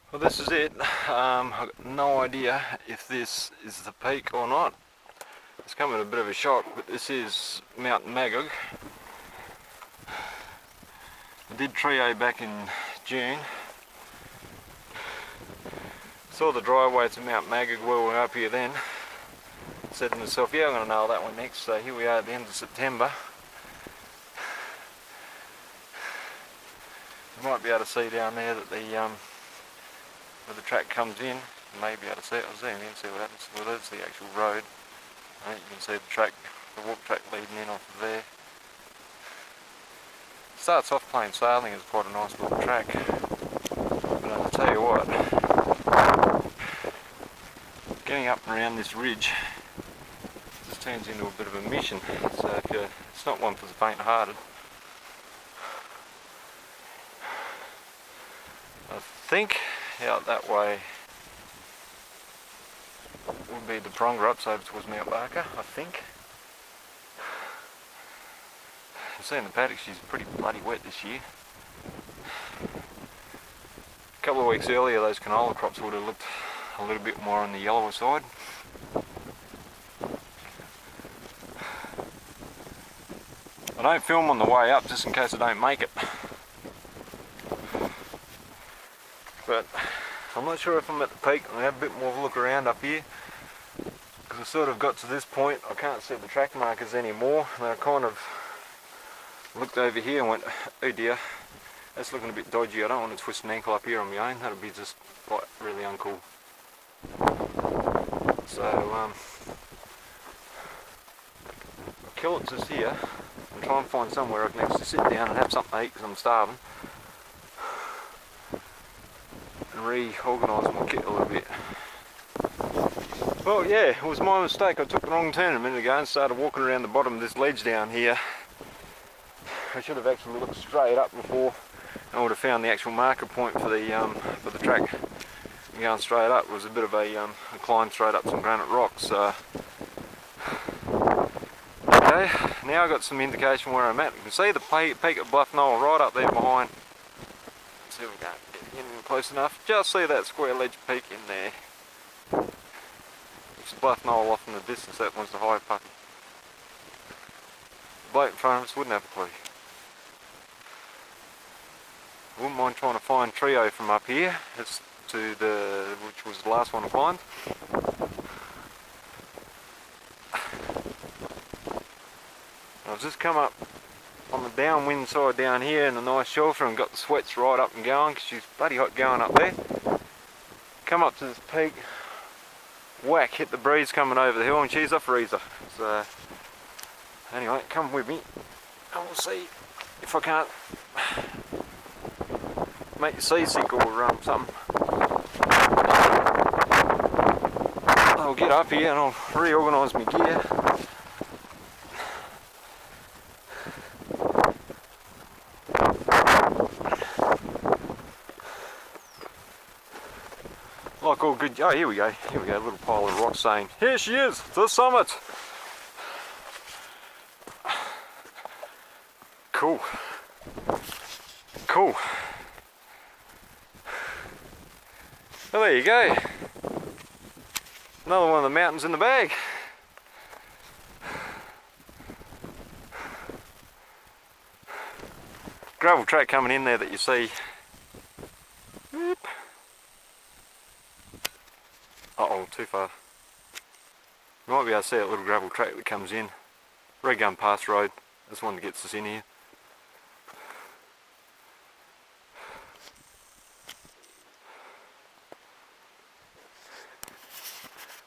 Well, this is it. I've got no idea if this is the peak or not. It's come with a bit of a shock, but this is Mount Maggog. I did trio back in June. Saw the driveway to Mount Maggog while we were up here then. Said to myself, yeah, I'm going to nail that one next. So here we are at the end of September. You might be able to see down there that where the track comes in. You may be able to see it. I'll zoom in and see what happens. Well, there's the actual road. You can see the track, the walk track leading in off of there. Starts off plain sailing as quite a nice little track. But I'll tell you what, getting up and around this ridge just turns into a bit of a mission. So it's not one for the faint-hearted. I think out that way would be the Pronga up, so over towards Mount Barker, I think. I've seen the paddock, she's pretty bloody wet this year. A couple of weeks earlier those canola crops would have looked a little bit more on the yellower side. I don't film on the way up just in case I don't make it. But I'm not sure if I'm at the peak. I'm going to have a bit more of a look around up here, because I sort of got to this point, I can't see the track markers anymore, and I kind of looked over here and went, oh dear, that's looking a bit dodgy. I don't want to twist an ankle up here on my own. That would be just like really uncool. So I'll kill it just here and try and find somewhere I can actually sit down and have something to eat because I'm starving, and reorganise my kit a little bit. Well, yeah, it was my mistake. I took the wrong turn a minute ago and started walking around the bottom of this ledge down here. I should have actually looked straight up before I would have found the actual marker point for the track. Going straight up, it was a bit of a climb straight up some granite rocks. Okay, now I've got some indication where I'm at. You can see the peak of Bluff Knoll right up there behind. Let's see if we can get in close enough. Just see that square ledge peak in there. It's Bluff Knoll off in the distance. That one's the high puppy. The bloke in front of us wouldn't have a clue. I wouldn't mind trying to find trio from up here. It's to which was the last one I climbed. I've just come up on the downwind side down here in a nice shelter and got the sweats right up and going because she's bloody hot going up there. Come up to this peak, whack, hit the breeze coming over the hill, and she's a freezer. So anyway, come with me and we'll see if I can't make you seasick or something. I'll get up here and I'll reorganise my gear. Like all good, oh here we go, a little pile of rocks saying, here she is, the summit! Cool. Cool. Well, there you go. Another one of the mountains in the bag. Gravel track coming in there that you see. Uh-oh, too far. You might be able to see that little gravel track that comes in. Red Gun Pass Road. That's the one that gets us in here.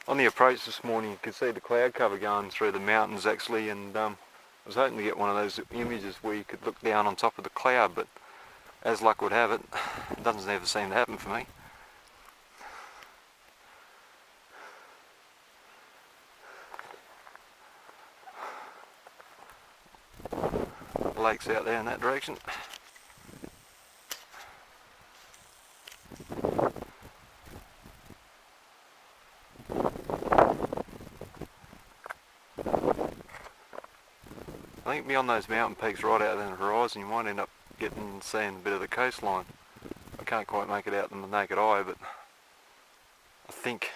On the approach this morning you could see the cloud cover going through the mountains actually, and I was hoping to get one of those images where you could look down on top of the cloud, but as luck would have it, it doesn't ever seem to happen for me. The lake's out there in that direction. I think beyond those mountain peaks right out there on the horizon you might end up seeing a bit of the coastline. I can't quite make it out in the naked eye, but I think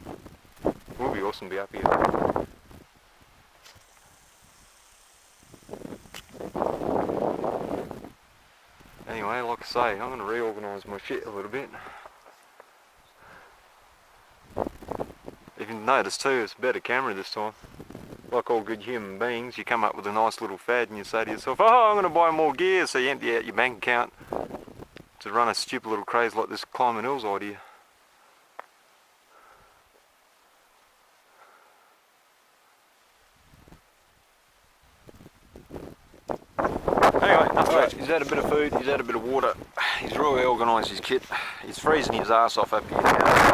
it would be awesome to be up here. Anyway, like I say, I'm going to reorganise my shit a little bit. You can notice too, it's a better camera this time. Like all good human beings, you come up with a nice little fad and you say to yourself, oh, I'm going to buy more gear, so you empty out your bank account to run a stupid little craze like this climbing hills idea. Anyway, enough of that. He's had a bit of food, he's had a bit of water, he's really organised his kit, he's freezing his ass off up here now.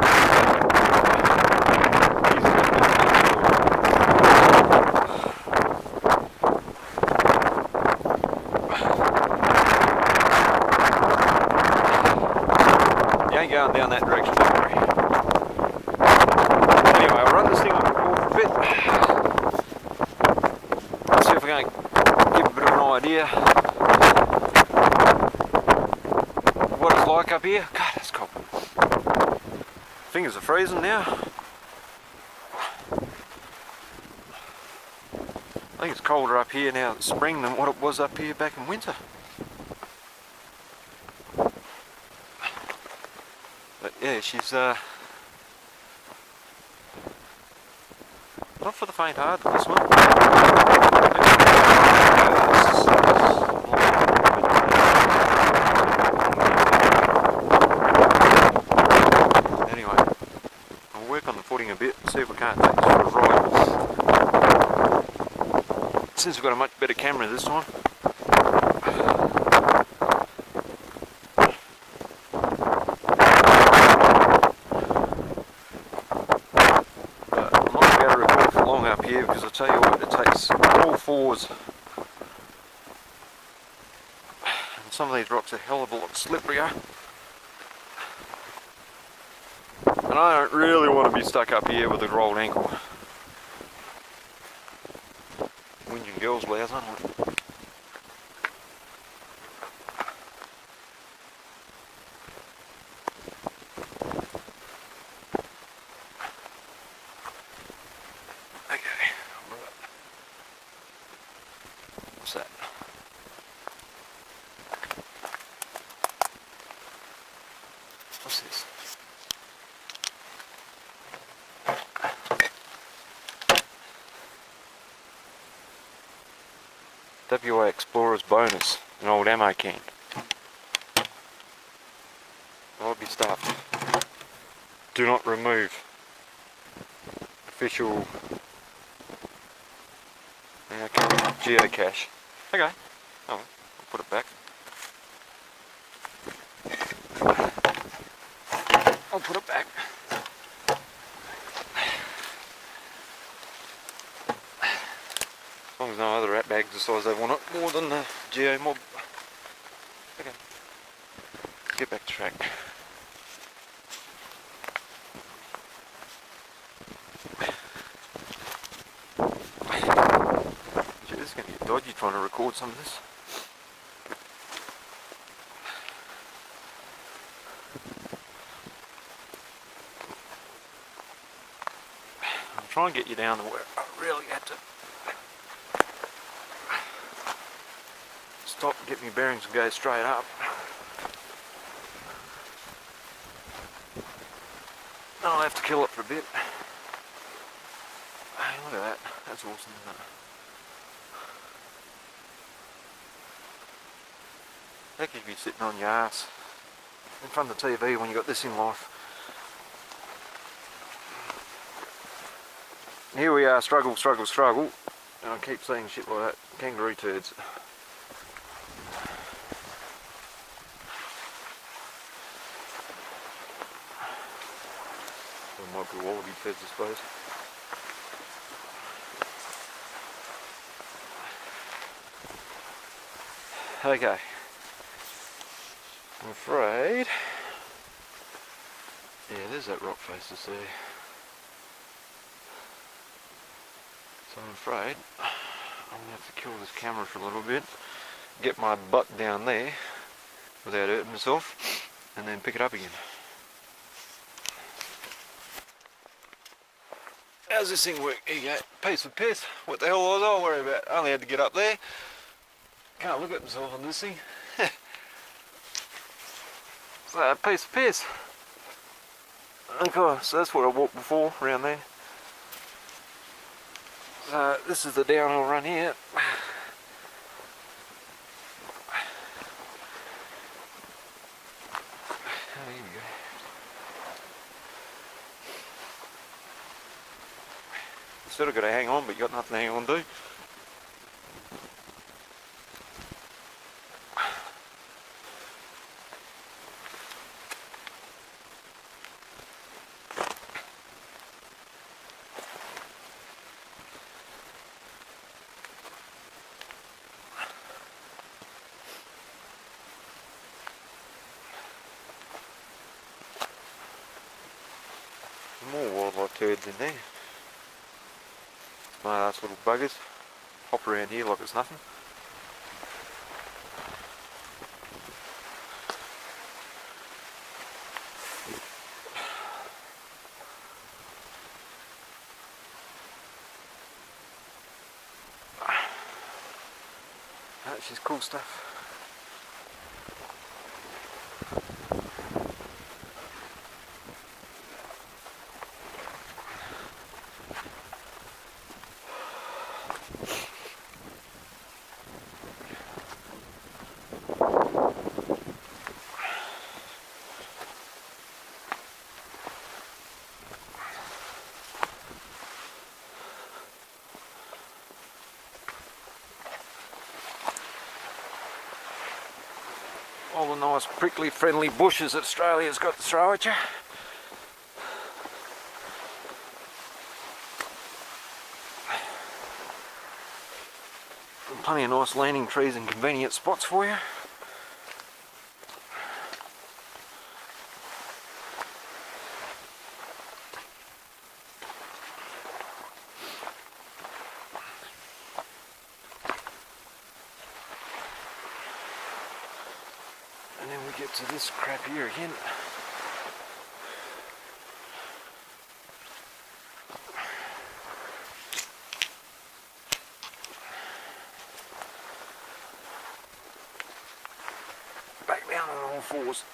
Going down that direction, don't worry. Anyway, I'll run this thing on record for a bit. See if I can give a bit of an idea of what it's like up here. God, it's cold. Fingers are freezing now. I think it's colder up here now in spring than what it was up here back in winter. But yeah, she's not for the faint-hearted, this one. Anyway, I'll work on the footing a bit and see if we can't take this for a ride. Since we've got a much better camera this time. Because I tell you what, it takes all fours, and some of these rocks are a hell of a lot slipperier, and I don't really want to be stuck up here with a rolled ankle. Whinging girls loud, aren't I? What's that? What's this? WA Explorer's bonus, an old ammo can. I'll be stuffed. Do not remove. Official geocache. Okay. Oh, I'll put it back. I'll put it back. As long as no other rat bags decide they want it more than the geo mob. Okay. Get back to track. This is going to get dodgy trying to record some of this. I'll try and get you down to where I really had to stop, get me bearings and go straight up. Then I'll have to kill it for a bit. Hey, look at that. That's awesome, isn't it? Heck, you'd be sitting on your ass in front of the TV when you got this in life. Here we are, struggle, struggle, struggle. And I keep saying shit like that. Kangaroo turds. Or might be wallaby turds, I suppose. Okay. I'm afraid. Yeah, there's that rock face to see. So I'm afraid I'm going to have to kill this camera for a little bit, get my butt down there without hurting myself, and then pick it up again. How's this thing work? Here you go, piece of piss. What the hell was I worried about? I only had to get up there. Can't look at myself on this thing. So, a piece of piss. Okay, so that's what I walked before, around there. So this is the downhill run here. There you go. Still got to hang on, but you got nothing to hang on to. More wildlife turds in there. My ass little buggers. Hop around here like it's nothing. That's just cool stuff. All the nice prickly friendly bushes that Australia's got to throw at you. And plenty of nice landing trees and convenient spots for you. And then we get to this crap here again. Back down on all fours.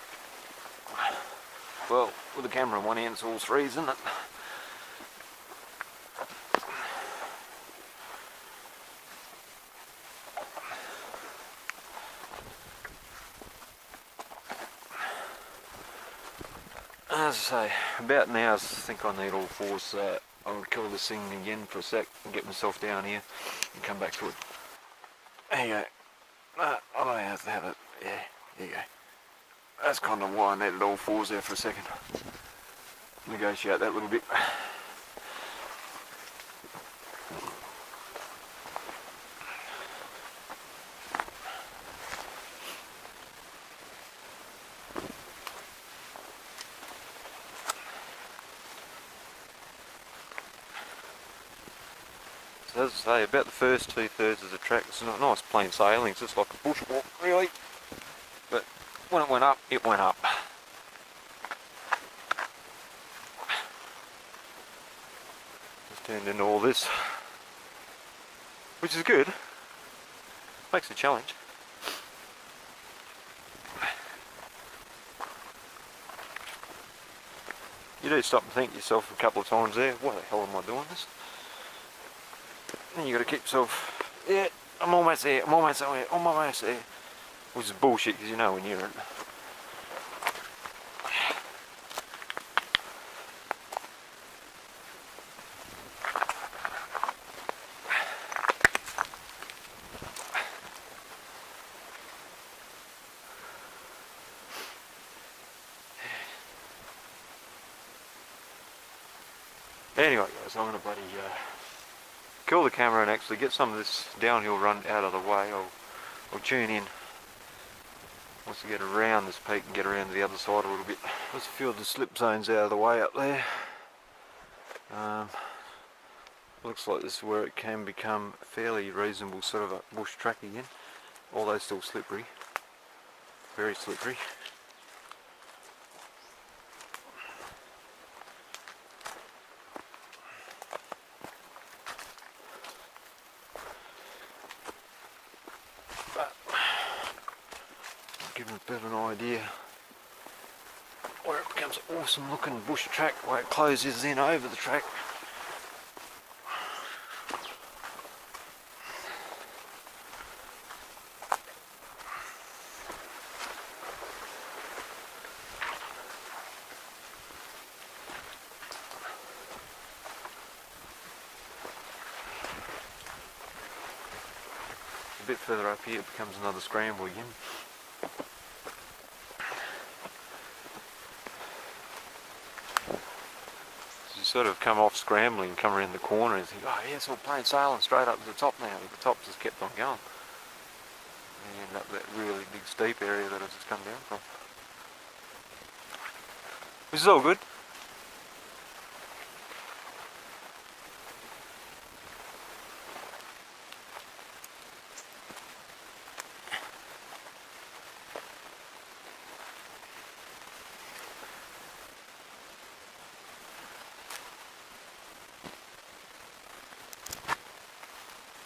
Well, with the camera in one hand, it's all threes, isn't it? As I say, about now I think I need all fours, so I'll kill this thing again for a sec and get myself down here and come back to it. There you go. I don't have to have it. Yeah, there you go. That's kind of why I needed all fours there for a second. Negotiate that little bit. As I say, about the first 2/3 of the track, it's not nice plain sailing, it's just like a bushwalk really, but when it went up, it went up. Just turned into all this, which is good, makes a challenge. You do stop and think to yourself a couple of times there, why the hell am I doing this? And you got to keep yourself, yeah, I'm almost there, I'm almost there, I'm almost there. Which is bullshit, because you know when you're in. Anyway guys, I'm going to bloody kill the camera and actually get some of this downhill run out of the way. I'll tune in once I get around this peak and get around to the other side a little bit. There's a few of the slip zones out of the way up there. Looks like this is where it can become a fairly reasonable sort of a bush track again, although still slippery, very slippery. But give it a bit of an idea where it becomes an awesome looking bush track, where it closes in over the track. A bit further up here it becomes another scramble again. So you sort of come off scrambling, come around the corner and think, oh yeah, it's all plain sailing straight up to the top now. But the top just kept on going. And you end up that really big steep area that I've just come down from. Which is all good.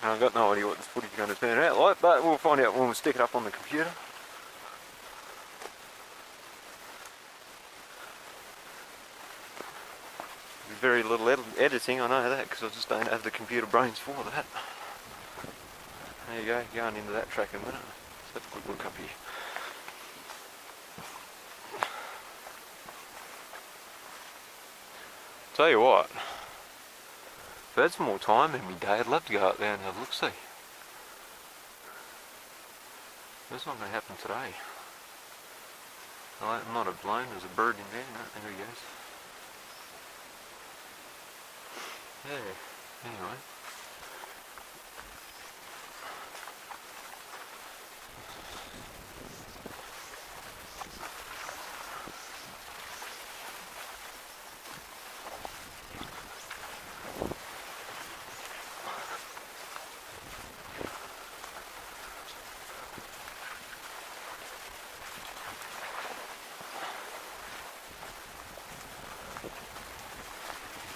I've got no idea what this footage is going to turn out like, but we'll find out when we stick it up on the computer. Very little editing, I know that, because I just don't have the computer brains for that. There you go, going into that track in a minute. Let's have a quick look up here. Tell you what, if I had some more time in my day, I'd love to go out there and have a look-see. That's not going to happen today. I'm not blown, there's a bird in there. No, there he goes. Yeah, anyway.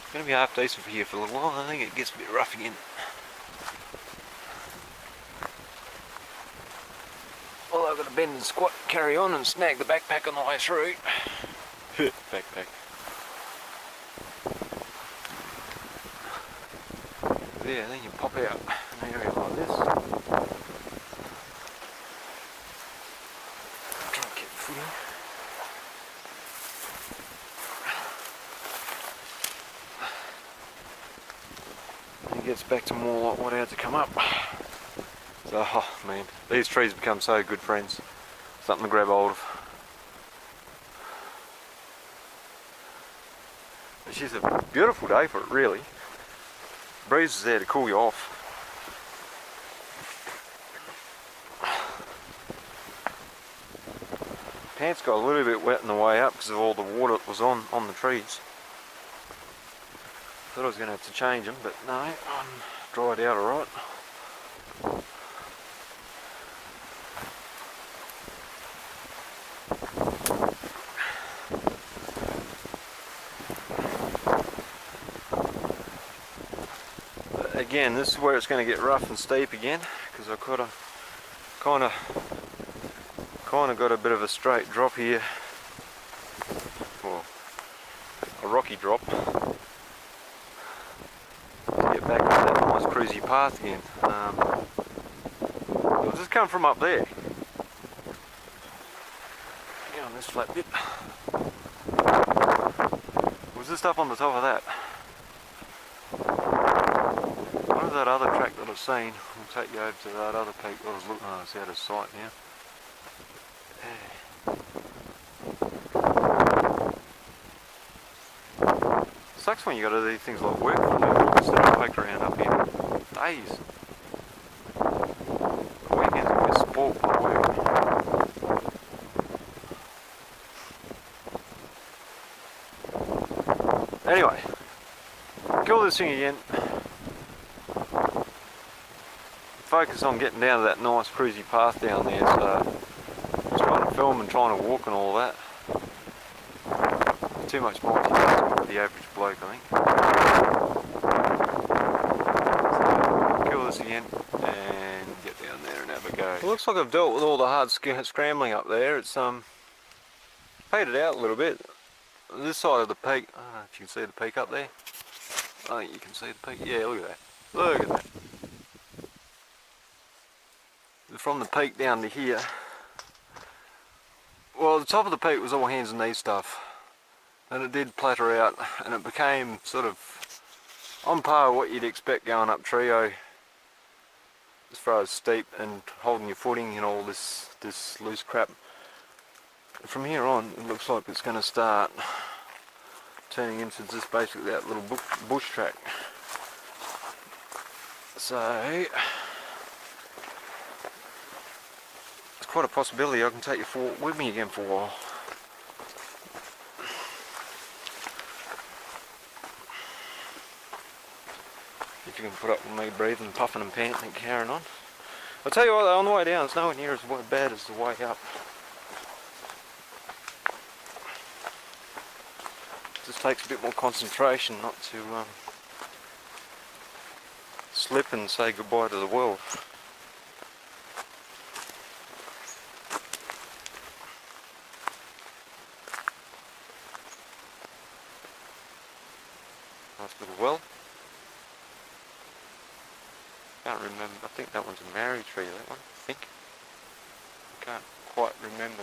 It's going to be half decent for here for a little while. I think it gets a bit rough again. Well, I've got to bend and squat, carry on and snag the backpack on the way through. Backpack. There, then you pop out in an area like this. Try and get the footing. It gets back to more like what I had to come up. So, oh man, these trees become so good friends. Something to grab hold of. It's just a beautiful day for it, really. The breeze is there to cool you off. Pants got a little bit wet on the way up because of all the water that was on the trees. Thought I was going to have to change them, but no, I'm dried out alright. But again, this is where it's going to get rough and steep again, because I could have kind of got a bit of a straight drop here, well, a rocky drop. Get back to that nice cruisy path again. It'll just come from up there. Yeah, on this flat bit. Was this up on the top of that? What was that other track that I've seen? I'll take you over to that other peak that I was looking at. Oh, it's out of sight now. Sucks when you got to do these things like work for them instead of poke around up here. Days. The weekends will get spoiled by work. Anyway, kill this thing again. focus on getting down to that nice cruisy path down there, so trying to film and trying to walk and all that. Too much multitasking for the average bloke, I think. So, kill this again and get down there and have a go. It looks like I've dealt with all the hard scrambling up there. It's faded out a little bit. This side of the peak, I don't know if you can see the peak up there. I think you can see the peak. Yeah, look at that. Look at that. From the peak down to here, well, the top of the peak was all hands and knees stuff, and it did platter out, and it became sort of on par with what you'd expect going up Trio, as far as steep and holding your footing and all this loose crap. From here on, it looks like it's going to start turning into just basically that little bush track. So it's quite a possibility I can take you with me again for a while. If you can put up with me breathing, puffing and panting and carrying on. I'll tell you what though, on the way down it's nowhere near as bad as the way up. It just takes a bit more concentration not to slip and say goodbye to the world. Nice little well. Can't remember, I think that one's a married tree, that one, I think. I can't quite remember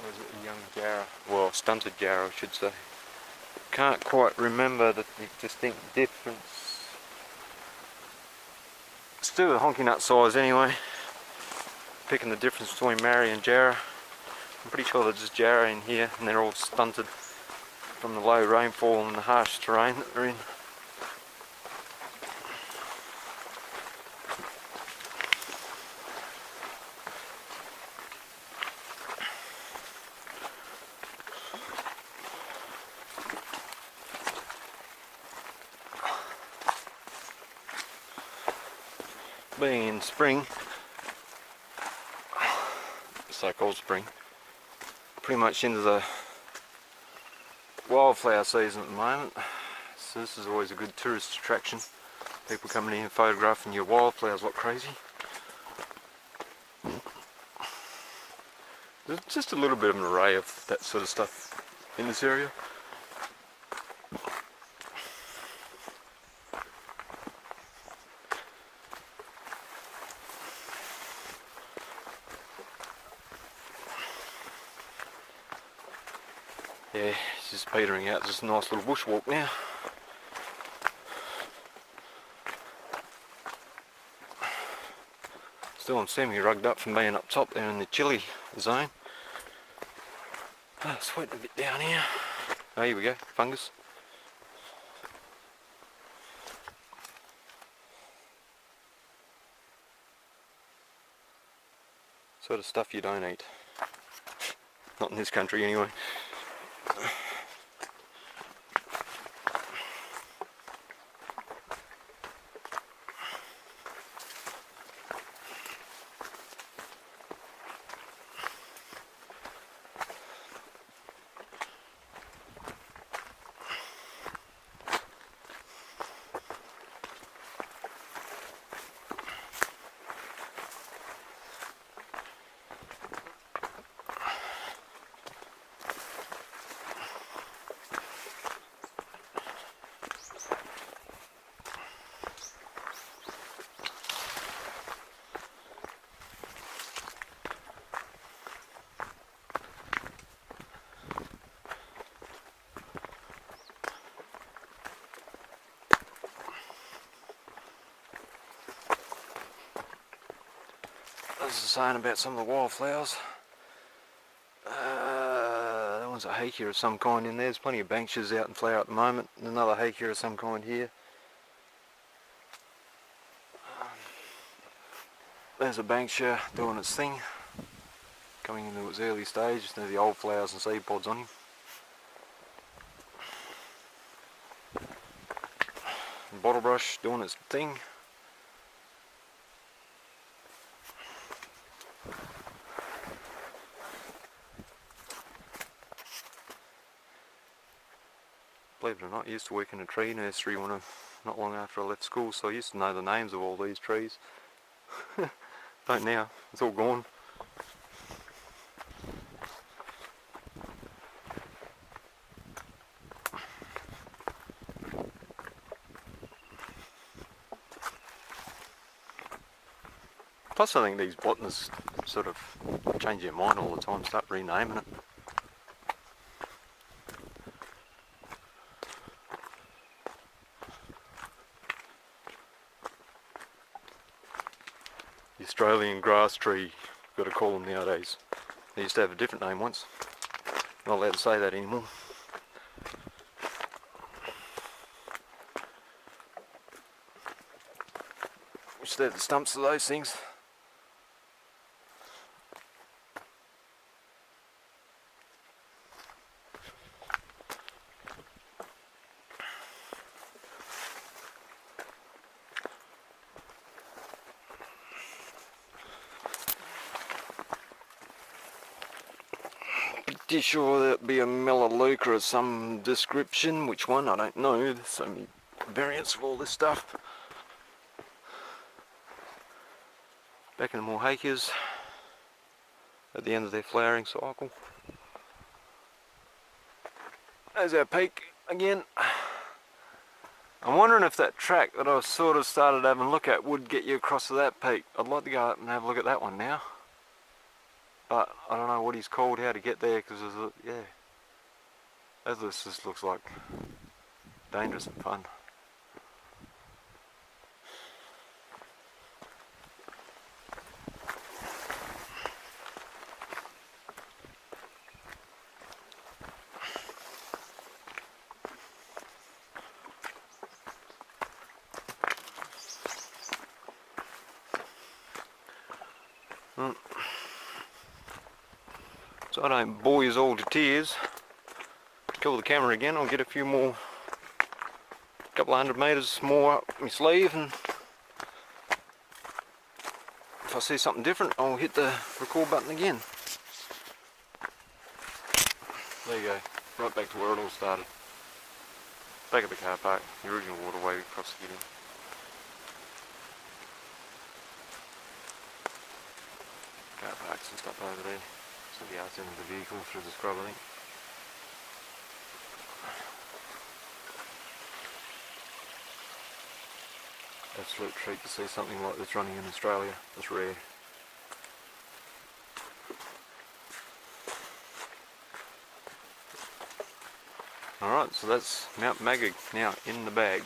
or is it a young jarrah? Well, stunted jarrah I should say. Can't quite remember the distinct difference. Still a honky nut size anyway. Picking the difference between Marri and jarrah. I'm pretty sure there's just jarrah in here and they're all stunted from the low rainfall and the harsh terrain that they're in. Being in spring, so-called spring, pretty much into the wildflower season at the moment, so this is always a good tourist attraction. People coming in and photographing your wildflowers like crazy. There's just a little bit of an array of that sort of stuff in this area. Yeah, it's just petering out, just a nice little bushwalk now. Still I'm semi-rugged up from being up top there in the chilly zone. Oh, sweating a bit down here. Oh, here we go, fungus. Sort of stuff you don't eat. Not in this country anyway. As I was saying about some of the wildflowers, that one's a hakea of some kind in there. There's plenty of banksias out in flower at the moment, and another hakea of some kind here. There's a banksia doing its thing, coming into its early stage. There's the old flowers and seed pods on him. Bottle brush doing its thing. believe it or not, I used to work in a tree nursery not long after I left school, so I used to know the names of all these trees. Don't now, it's all gone. Plus I think these botanists sort of change their mind all the time, start renaming it. The Australian grass tree, got to call them nowadays. They used to have a different name once. Not allowed to say that anymore. Which they're the stumps of those things. Pretty sure that'd be a melaleuca of some description. Which one? I don't know. There's so many variants of all this stuff. Back in the Morhakias at the end of their flowering cycle. There's our peak again. I'm wondering if that track that I sort of started having a look at would get you across to that peak. I'd like to go up and have a look at that one now. But I don't know what he's called, how to get there, because yeah. This just looks like dangerous and fun. So I don't bore you all to tears. Kill the camera again, I'll get a few more, couple of 100 metres more up my sleeve, and if I see something different I'll hit the record button again. There you go, right back to where it all started. Back at the car park, the original waterway we crossed to get in. Car parks and stuff over there. So the outside of the vehicle through the scrub, I think. Absolute treat to see something like this running in Australia. It's rare. Alright, so that's Mount Maggog now in the bag.